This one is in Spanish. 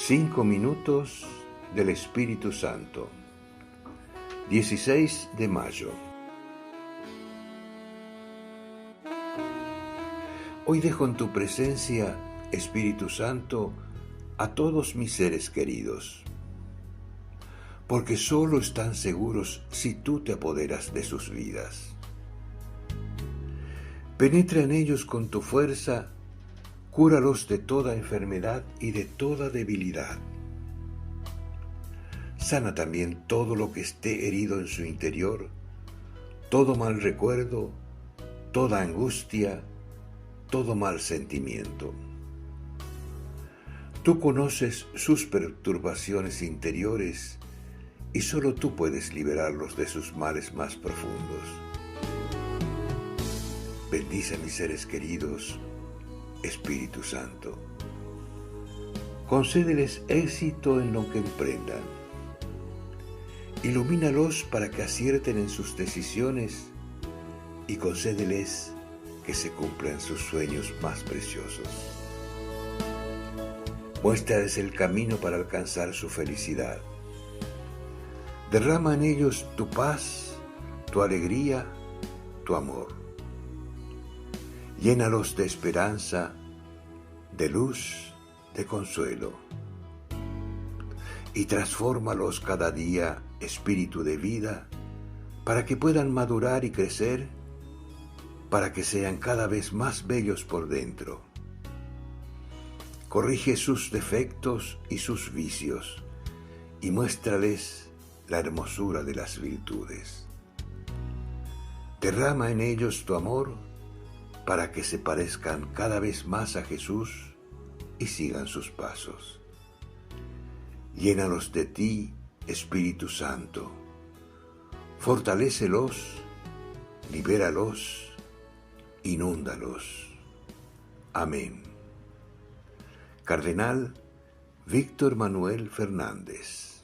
5 minutos del Espíritu Santo. 16 de mayo. Hoy dejo en tu presencia, Espíritu Santo, a todos mis seres queridos, porque solo están seguros si tú te apoderas de sus vidas. Penetra en ellos con tu fuerza, cúralos de toda enfermedad y de toda debilidad. Sana también todo lo que esté herido en su interior, todo mal recuerdo, toda angustia, todo mal sentimiento. Tú conoces sus perturbaciones interiores y solo tú puedes liberarlos de sus males más profundos. Bendice a mis seres queridos, Espíritu Santo. Concédeles éxito en lo que emprendan. Ilumínalos para que acierten en sus decisiones y concédeles que se cumplan sus sueños más preciosos. Muéstrales el camino para alcanzar su felicidad. Derrama en ellos tu paz, tu alegría, tu amor. Llénalos de esperanza, de luz, de consuelo. Y transfórmalos cada día, espíritu de vida, para que puedan madurar y crecer, para que sean cada vez más bellos por dentro. Corrige sus defectos y sus vicios, y muéstrales la hermosura de las virtudes. Derrama en ellos tu amor, para que se parezcan cada vez más a Jesús y sigan sus pasos. Llénalos de ti, Espíritu Santo. Fortalécelos, libéralos, inúndalos. Amén. Cardenal Víctor Manuel Fernández.